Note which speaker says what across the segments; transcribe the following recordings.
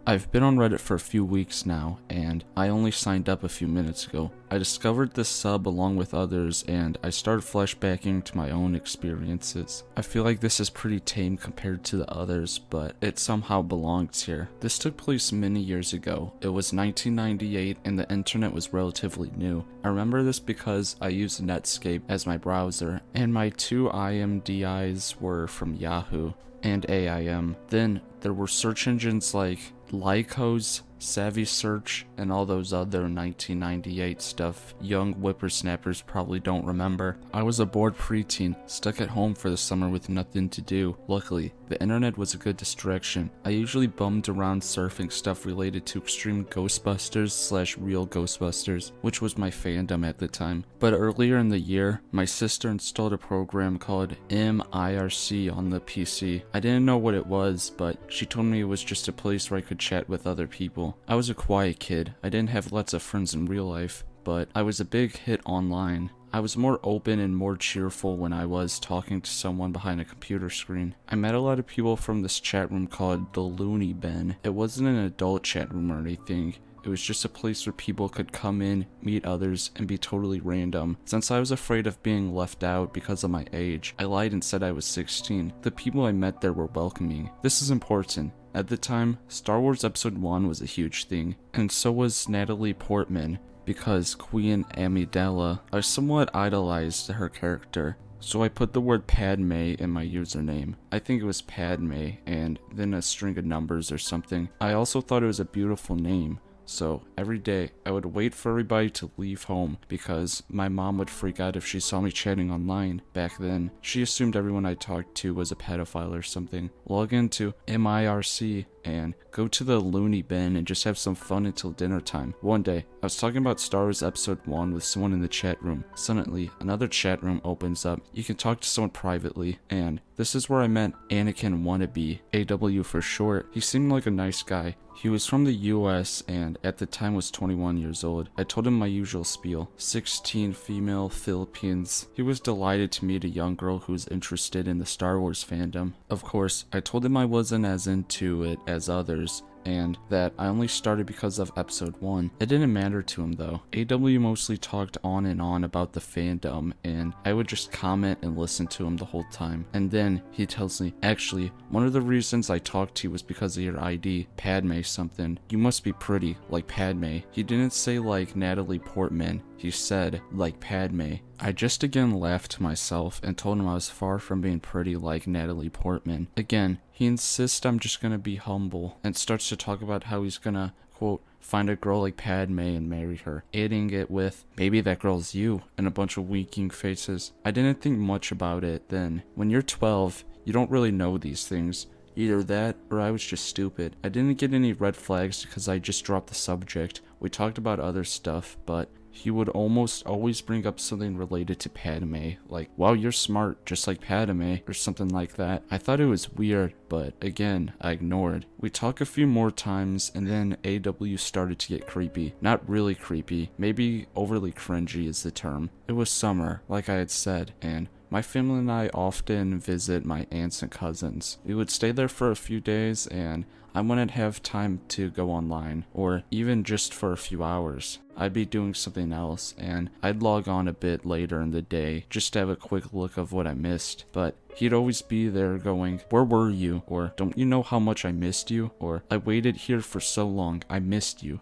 Speaker 1: I've been on Reddit for a few weeks now, and I only signed up a few minutes ago. I discovered this sub along with others, and I started flashbacking to my own experiences. I feel like this is pretty tame compared to the others, but it somehow belongs here. This took place many years ago. It was 1998, and the internet was relatively new. I remember this because I used Netscape as my browser, and my two IMDIs were from Yahoo and AIM. Then there were search engines like Lycos, Savvy Search, and all those other 1998 stuff young whippersnappers probably don't remember. I was a bored preteen, stuck at home for the summer with nothing to do. Luckily, the internet was a good distraction. I usually bummed around surfing stuff related to extreme Ghostbusters / real Ghostbusters, which was my fandom at the time. But earlier in the year, my sister installed a program called MIRC on the PC. I didn't know what it was, but she told me it was just a place where I could chat with other people. I was a quiet kid. I didn't have lots of friends in real life, but I was a big hit online. I was more open and more cheerful when I was talking to someone behind a computer screen. I met a lot of people from this chat room called the Looney Bin. It wasn't an adult chat room or anything. It was just a place where people could come in, meet others, and be totally random. Since I was afraid of being left out because of my age, I lied and said I was 16. The people I met there were welcoming. This is important. At the time, Star Wars Episode 1 was a huge thing, and so was Natalie Portman, because Queen Amidala, I somewhat idolized her character. So I put the word Padme in my username. I think it was Padme, and then a string of numbers or something. I also thought it was a beautiful name. So every day I would wait for everybody to leave home because my mom would freak out if she saw me chatting online. Back then, she assumed everyone I talked to was a pedophile or something. Log into MIRC and go to the Looney Bin and just have some fun until dinner time. One day, I was talking about Star Wars Episode 1 with someone in the chat room. Suddenly, another chat room opens up. You can talk to someone privately, and this is where I met Anakin Wannabe, AW for short. He seemed like a nice guy. He was from the US and at the time was 21 years old. I told him my usual spiel, 16, female, Philippines. He was delighted to meet a young girl who was interested in the Star Wars fandom. Of course, I told him I wasn't as into it as others, and that I only started because of Episode 1. It didn't matter to him though. AW mostly talked on and on about the fandom, and I would just comment and listen to him the whole time. And then he tells me, actually, one of the reasons I talked to you was because of your ID, Padme something. You must be pretty, like Padme. He didn't say like Natalie Portman. He said, like Padme. I just again laughed to myself and told him I was far from being pretty like Natalie Portman. Again, he insists I'm just gonna be humble and starts to talk about how he's gonna, quote, find a girl like Padme and marry her, adding it with, maybe that girl's you, and a bunch of winking faces. I didn't think much about it then. When you're 12, you don't really know these things. Either that, or I was just stupid. I didn't get any red flags because I just dropped the subject. We talked about other stuff, but he would almost always bring up something related to Padme, like, wow, you're smart, just like Padme, or something like that. I thought it was weird, but again, I ignored. We talked a few more times, and then AW started to get creepy. Not really creepy, maybe overly cringy is the term. It was summer, like I had said, and my family and I often visit my aunts and cousins. We would stay there for a few days, and I wouldn't have time to go online, or even just for a few hours. I'd be doing something else, and I'd log on a bit later in the day just to have a quick look of what I missed. But he'd always be there going, where were you? Or, don't you know how much I missed you? Or, I waited here for so long, I missed you.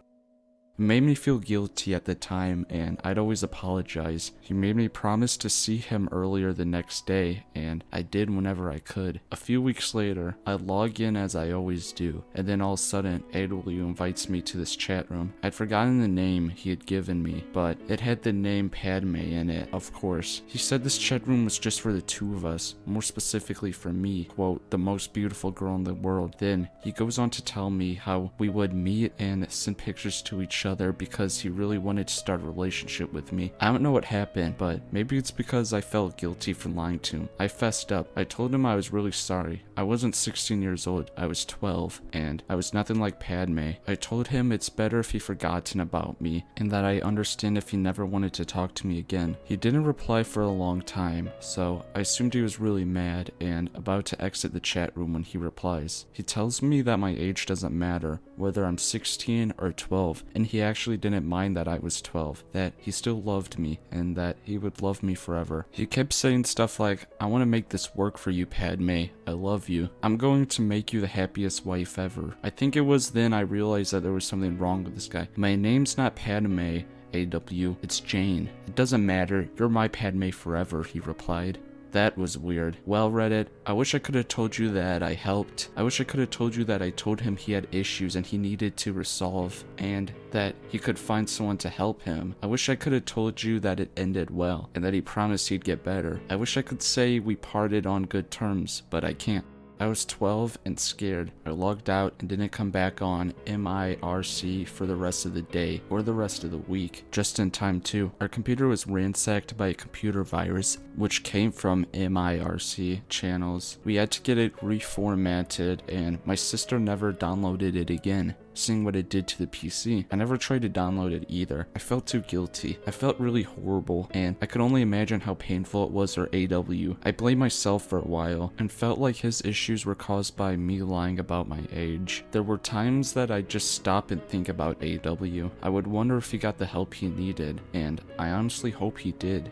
Speaker 1: It made me feel guilty at the time, and I'd always apologize. He made me promise to see him earlier the next day, and I did whenever I could. A few weeks later, I log in as I always do, and then all of a sudden, AW invites me to this chat room. I'd forgotten the name he had given me, but it had the name Padme in it, of course. He said this chat room was just for the two of us, more specifically for me, quote, the most beautiful girl in the world. Then, he goes on to tell me how we would meet and send pictures to each other because he really wanted to start a relationship with me. I don't know what happened, but maybe it's because I felt guilty for lying to him. I fessed up. I told him I was really sorry. I wasn't 16 years old, I was 12, and I was nothing like Padme. I told him it's better if he forgotten about me, and that I understand if he never wanted to talk to me again. He didn't reply for a long time, so I assumed he was really mad and about to exit the chat room when he replies. He tells me that my age doesn't matter, whether I'm 16 or 12, and he actually didn't mind that I was 12, that he still loved me, and that he would love me forever. He kept saying stuff like, I want to make this work for you, Padme. I love you. I'm going to make you the happiest wife ever. I think it was then I realized that there was something wrong with this guy. My name's not Padme, AW, it's Jane. It doesn't matter, you're my Padme forever, he replied. That was weird. Well, Reddit, I wish I could have told you that I helped. I wish I could have told you that I told him he had issues and he needed to resolve, and that he could find someone to help him. I wish I could have told you that it ended well, and that he promised he'd get better. I wish I could say we parted on good terms, but I can't. I was 12 and scared. I logged out and didn't come back on MIRC for the rest of the day or the rest of the week. Just in time too. Our computer was ransacked by a computer virus which came from MIRC channels. We had to get it reformatted and my sister never downloaded it again, seeing what it did to the PC. I never tried to download it either. I felt too guilty. I felt really horrible, and I could only imagine how painful it was for AW. I blamed myself for a while, and felt like his issues were caused by me lying about my age. There were times that I'd just stop and think about AW. I would wonder if he got the help he needed, and I honestly hope he did.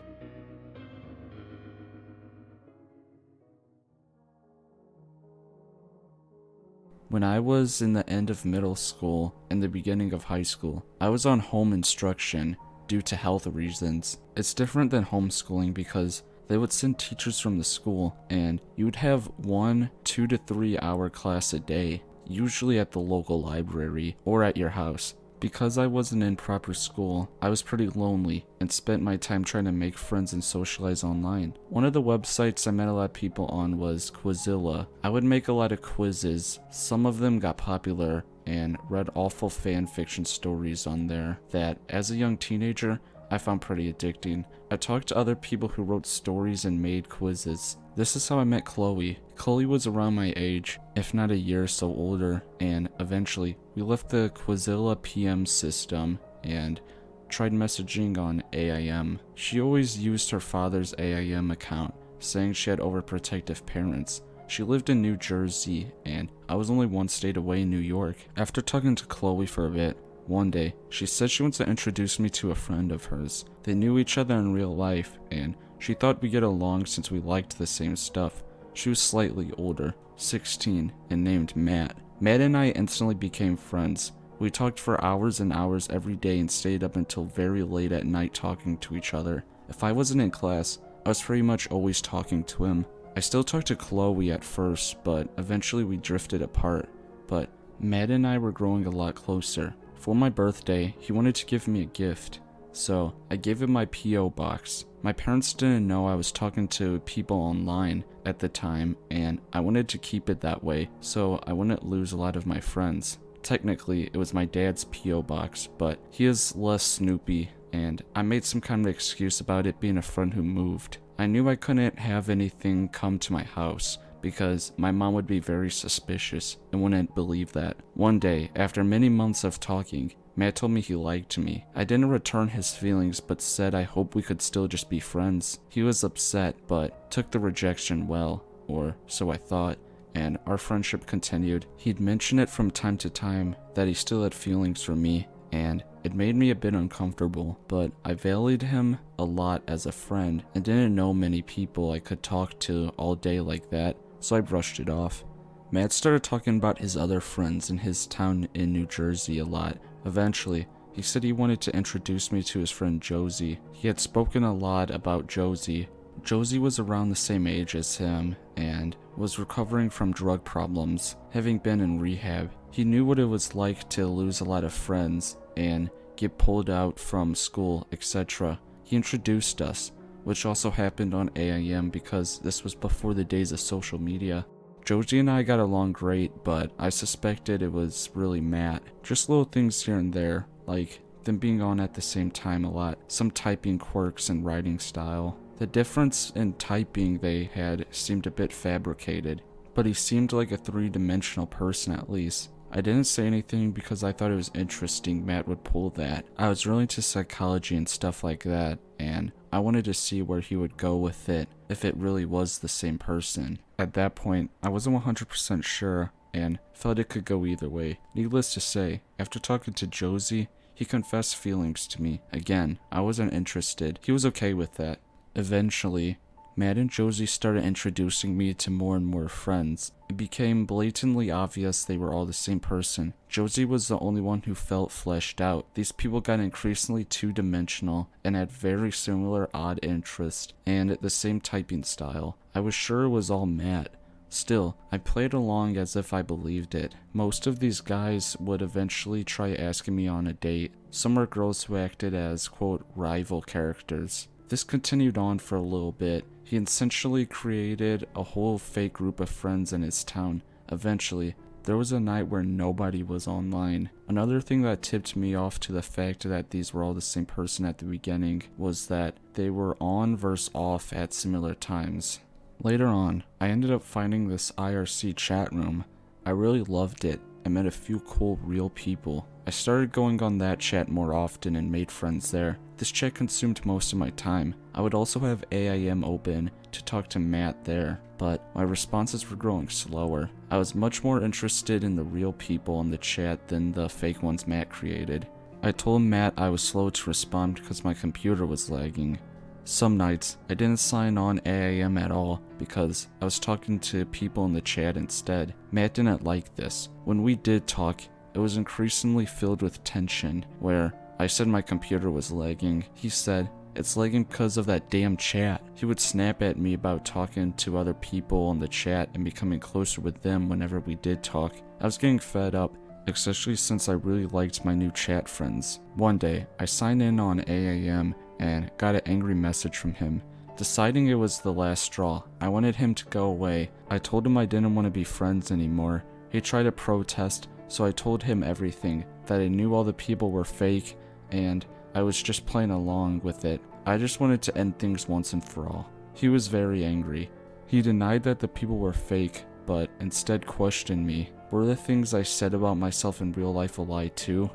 Speaker 1: When I was in the end of middle school and the beginning of high school, I was on home instruction due to health reasons. It's different than homeschooling because they would send teachers from the school and you would have 1 2 to 3 hour class a day, usually at the local library or at your house. Because I wasn't in proper school, I was pretty lonely and spent my time trying to make friends and socialize online. One of the websites I met a lot of people on was Quizilla. I would make a lot of quizzes. Some of them got popular and read awful fan fiction stories on there that, as a young teenager, I found pretty addicting. I talked to other people who wrote stories and made quizzes. This is how I met Chloe. Chloe was around my age, if not a year or so older, and eventually we left the Quizilla PM system and tried messaging on AIM. She always used her father's AIM account, saying she had overprotective parents. She lived in New Jersey, and I was only 1 state away in New York. After talking to Chloe for a bit, one day, she said she wants to introduce me to a friend of hers. They knew each other in real life, and she thought we'd get along since we liked the same stuff. She was slightly older, 16, and named Matt. Matt and I instantly became friends. We talked for hours and hours every day and stayed up until very late at night talking to each other. If I wasn't in class, I was pretty much always talking to him. I still talked to Chloe at first, but eventually we drifted apart. But Matt and I were growing a lot closer. For my birthday, he wanted to give me a gift, so I gave him my P.O. box. My parents didn't know I was talking to people online at the time, and I wanted to keep it that way, so I wouldn't lose a lot of my friends. Technically, it was my dad's P.O. box, but he is less snoopy, and I made some kind of excuse about it being a friend who moved. I knew I couldn't have anything come to my house, because my mom would be very suspicious and wouldn't believe that. One day, after many months of talking, Matt told me he liked me. I didn't return his feelings, but said I hope we could still just be friends. He was upset, but took the rejection well, or so I thought, and our friendship continued. He'd mention it from time to time that he still had feelings for me, and it made me a bit uncomfortable, but I valued him a lot as a friend and didn't know many people I could talk to all day like that, so I brushed it off. Matt started talking about his other friends in his town in New Jersey a lot. Eventually, he said he wanted to introduce me to his friend Josie. He had spoken a lot about Josie. Josie was around the same age as him and was recovering from drug problems, having been in rehab. He knew what it was like to lose a lot of friends and get pulled out from school, etc. He introduced us, which also happened on AIM because this was before the days of social media. Josie and I got along great, but I suspected it was really Matt. Just little things here and there, like them being on at the same time a lot, some typing quirks and writing style. The difference in typing they had seemed a bit fabricated, but he seemed like a three-dimensional person at least. I didn't say anything because I thought it was interesting Matt would pull that. I was really into psychology and stuff like that, and I wanted to see where he would go with it, if it really was the same person. At that point, I wasn't 100% sure, and felt it could go either way. Needless to say, after talking to Josie, he confessed feelings to me. Again, I wasn't interested. He was okay with that. Eventually, Matt and Josie started introducing me to more and more friends. It became blatantly obvious they were all the same person. Josie was the only one who felt fleshed out. These people got increasingly two-dimensional and had very similar odd interests and the same typing style. I was sure it was all Matt. Still, I played along as if I believed it. Most of these guys would eventually try asking me on a date. Some were girls who acted as, quote, rival characters. This continued on for a little bit. He essentially created a whole fake group of friends in his town. Eventually, there was a night where nobody was online. Another thing that tipped me off to the fact that these were all the same person at the beginning was that they were on versus off at similar times. Later on, I ended up finding this IRC chat room. I really loved it. I met a few cool real people. I started going on that chat more often and made friends there. This chat consumed most of my time. I would also have AIM open to talk to Matt there, but my responses were growing slower. I was much more interested in the real people in the chat than the fake ones Matt created. I told Matt I was slow to respond because my computer was lagging. Some nights, I didn't sign on AIM at all because I was talking to people in the chat instead. Matt didn't like this. When we did talk, it was increasingly filled with tension, where I said my computer was lagging. He said, it's lagging because of that damn chat. He would snap at me about talking to other people in the chat and becoming closer with them whenever we did talk. I was getting fed up, especially since I really liked my new chat friends. One day, I signed in on AIM and got an angry message from him. Deciding it was the last straw, I wanted him to go away. I told him I didn't want to be friends anymore. He tried to protest, so I told him everything, that I knew all the people were fake, and I was just playing along with it. I just wanted to end things once and for all. He was very angry. He denied that the people were fake, but instead questioned me. Were the things I said about myself in real life a lie too?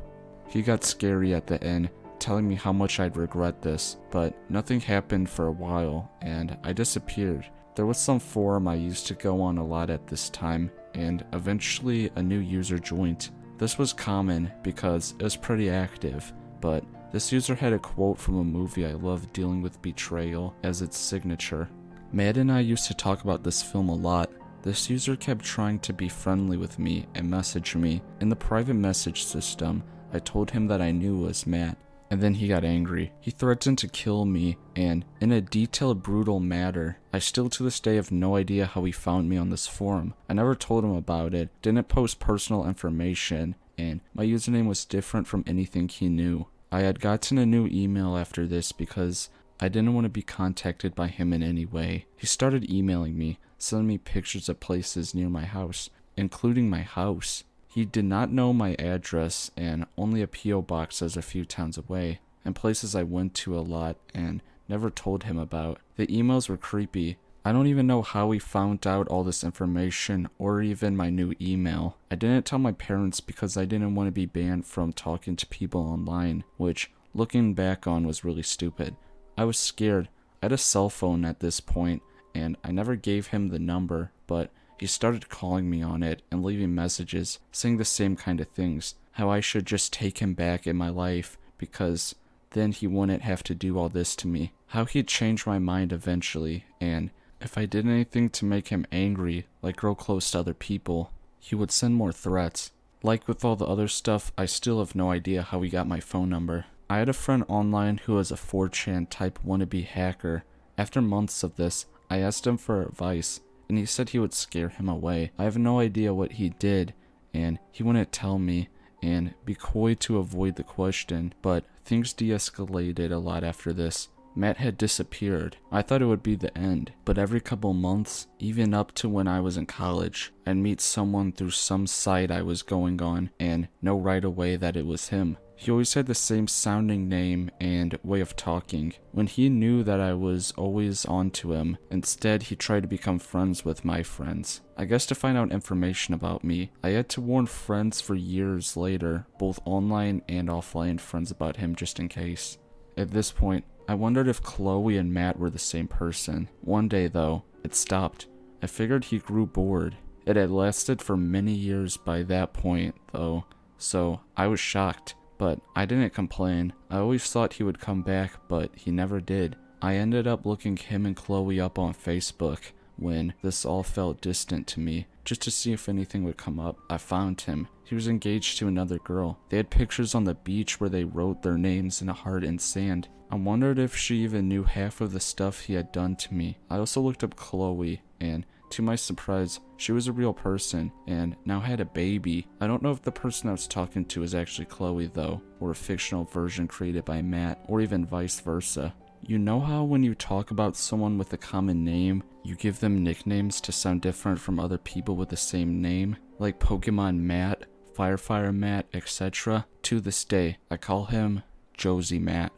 Speaker 1: He got scary at the end, telling me how much I'd regret this, but nothing happened for a while, and I disappeared. There was some forum I used to go on a lot at this time, and eventually a new user joined. This was common because it was pretty active, but this user had a quote from a movie I loved dealing with betrayal as its signature. Matt and I used to talk about this film a lot. This user kept trying to be friendly with me and message me. In the private message system, I told him that I knew it was Matt, and then he got angry. He threatened to kill me, and in a detailed, brutal manner. I still to this day have no idea how he found me on this forum. I never told him about it, didn't post personal information, and my username was different from anything he knew. I had gotten a new email after this because I didn't want to be contacted by him in any way. He started emailing me, sending me pictures of places near my house, including my house. He did not know my address and only a P.O. box that's a few towns away, and places I went to a lot and never told him about. The emails were creepy. I don't even know how he found out all this information or even my new email. I didn't tell my parents because I didn't want to be banned from talking to people online, which, looking back on, was really stupid. I was scared. I had a cell phone at this point, and I never gave him the number, but he started calling me on it and leaving messages saying the same kind of things, how I should just take him back in my life because then he wouldn't have to do all this to me, how he'd change my mind eventually, and if I did anything to make him angry, like grow close to other people, he would send more threats. Like with all the other stuff, I still have no idea how he got my phone number. I had a friend online who was a 4chan type wannabe hacker. After months of this, I asked him for advice, and he said he would scare him away. I have no idea what he did, and he wouldn't tell me, and be coy to avoid the question, but things de-escalated a lot after this. Matt had disappeared. I thought it would be the end, but every couple months, even up to when I was in college, I'd meet someone through some site I was going on and know right away that it was him. He always had the same sounding name and way of talking. When he knew that I was always on to him, instead he tried to become friends with my friends. I guess to find out information about me. I had to warn friends for years later, both online and offline friends about him just in case. At this point, I wondered if Chloe and Matt were the same person. One day though, it stopped. I figured he grew bored. It had lasted for many years by that point though, so I was shocked. But I didn't complain. I always thought he would come back, but he never did. I ended up looking him and Chloe up on Facebook when this all felt distant to me, just to see if anything would come up. I found him. He was engaged to another girl. They had pictures on the beach where they wrote their names in a heart in sand. I wondered if she even knew half of the stuff he had done to me. I also looked up Chloe, and to my surprise, she was a real person and now had a baby. I don't know if the person I was talking to is actually Chloe though, or a fictional version created by Matt, or even vice versa. You know how when you talk about someone with a common name, you give them nicknames to sound different from other people with the same name? Like Pokemon Matt, Firefire Matt, etc. To this day, I call him Josie Matt.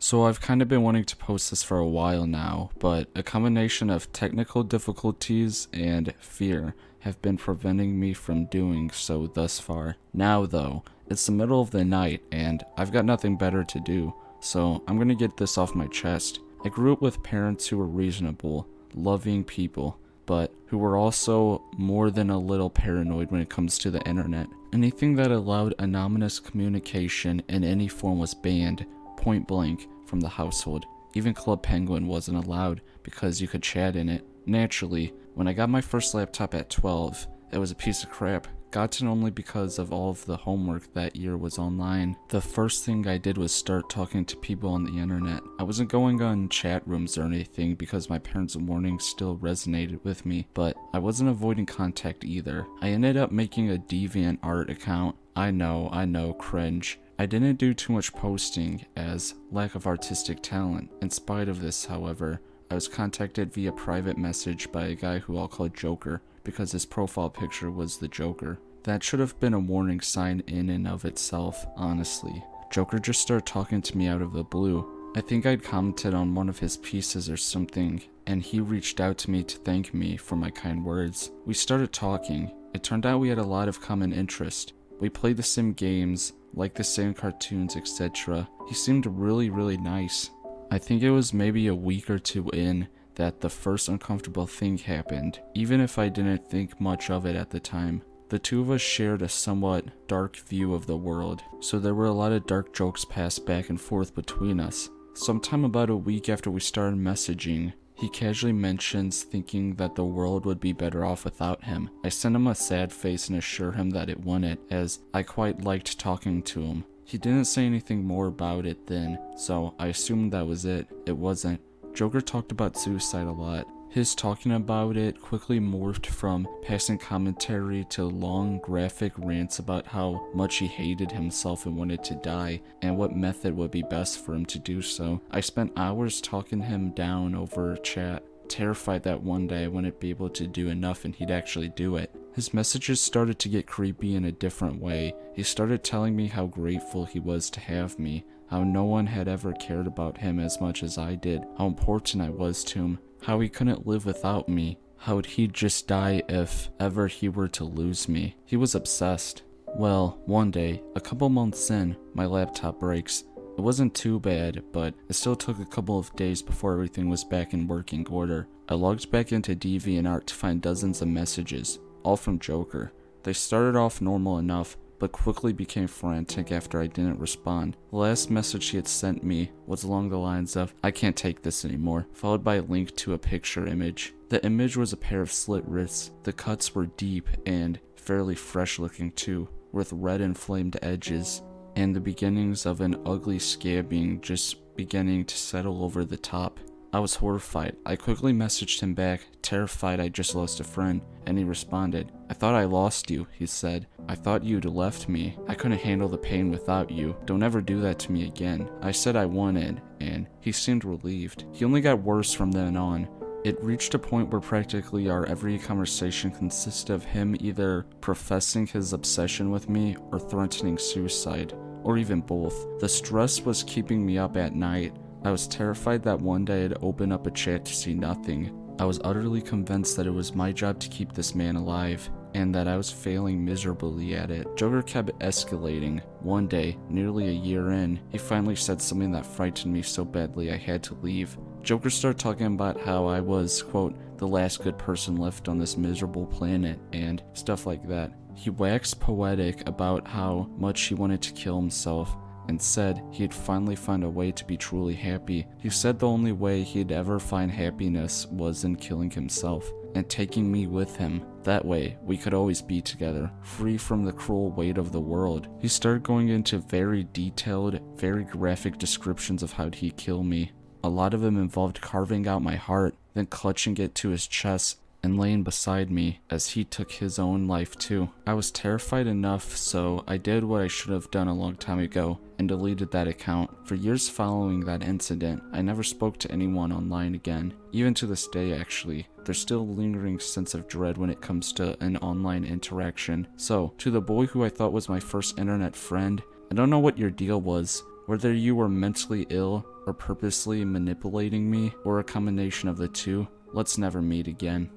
Speaker 1: So I've kind of been wanting to post this for a while now, but a combination of technical difficulties and fear have been preventing me from doing so thus far. Now though, it's the middle of the night and I've got nothing better to do, so I'm gonna get this off my chest. I grew up with parents who were reasonable, loving people, but who were also more than a little paranoid when it comes to the internet. Anything that allowed anonymous communication in any form was banned, point blank, from the household. Even Club Penguin wasn't allowed because you could chat in it. Naturally, when I got my first laptop at 12, it was a piece of crap, gotten only because of all of the homework that year was online. The first thing I did was start talking to people on the internet. I wasn't going on chat rooms or anything because my parents' warnings still resonated with me, but I wasn't avoiding contact either. I ended up making a DeviantArt account. I know, cringe. I didn't do too much posting as lack of artistic talent. In spite of this, however, I was contacted via private message by a guy who I'll call Joker because his profile picture was the Joker. That should have been a warning sign in and of itself, honestly. Joker just started talking to me out of the blue. I think I'd commented on one of his pieces or something, and he reached out to me to thank me for my kind words. We started talking. It turned out we had a lot of common interest. We played the same games, liked the same cartoons, etc. He seemed really nice. I think it was maybe a week or two in that the first uncomfortable thing happened, even if I didn't think much of it at the time. The two of us shared a somewhat dark view of the world, so there were a lot of dark jokes passed back and forth between us. Sometime about a week after we started messaging, he casually mentions thinking that the world would be better off without him. I sent him a sad face and assure him that it wouldn't, as I quite liked talking to him. He didn't say anything more about it then, so I assumed that was it. It wasn't. Joker talked about suicide a lot. His talking about it quickly morphed from passing commentary to long graphic rants about how much he hated himself and wanted to die, and what method would be best for him to do so. I spent hours talking him down over chat, terrified that one day I wouldn't be able to do enough and he'd actually do it. His messages started to get creepy in a different way. He started telling me how grateful he was to have me, how no one had ever cared about him as much as I did, how important I was to him, how he couldn't live without me, how he'd just die if ever he were to lose me. He was obsessed. Well, one day, a couple months in, my laptop breaks. It wasn't too bad, but it still took a couple of days before everything was back in working order. I logged back into DeviantArt to find dozens of messages, all from Joker. They started off normal enough, but quickly became frantic after I didn't respond. The last message he had sent me was along the lines of, "I can't take this anymore," followed by a link to a picture image. The image was a pair of slit wrists. The cuts were deep and fairly fresh looking too, with red inflamed edges, and the beginnings of an ugly scabbing just beginning to settle over the top. I was horrified. I quickly messaged him back, terrified I just lost a friend, and he responded. "I thought I lost you," he said. "I thought you'd left me. I couldn't handle the pain without you. Don't ever do that to me again." I said I wanted, and he seemed relieved. He only got worse from then on. It reached a point where practically our every conversation consisted of him either professing his obsession with me or threatening suicide, or even both. The stress was keeping me up at night. I was terrified that one day I'd open up a chat to see nothing. I was utterly convinced that it was my job to keep this man alive, and that I was failing miserably at it. Joker kept escalating. One day, nearly a year in, he finally said something that frightened me so badly I had to leave. Joker started talking about how I was, quote, the last good person left on this miserable planet, and stuff like that. He waxed poetic about how much he wanted to kill himself, and said he had finally found a way to be truly happy. He said the only way he'd ever find happiness was in killing himself, and taking me with him. That way, we could always be together, free from the cruel weight of the world. He started going into very detailed, very graphic descriptions of how he'd kill me. A lot of them involved carving out my heart, then clutching it to his chest and laying beside me as he took his own life too. I was terrified enough, so I did what I should have done a long time ago and deleted that account. For years following that incident, I never spoke to anyone online again. Even to this day actually, there's still a lingering sense of dread when it comes to an online interaction. So, to the boy who I thought was my first internet friend, I don't know what your deal was, whether you were mentally ill or purposely manipulating me, or a combination of the two. Let's never meet again.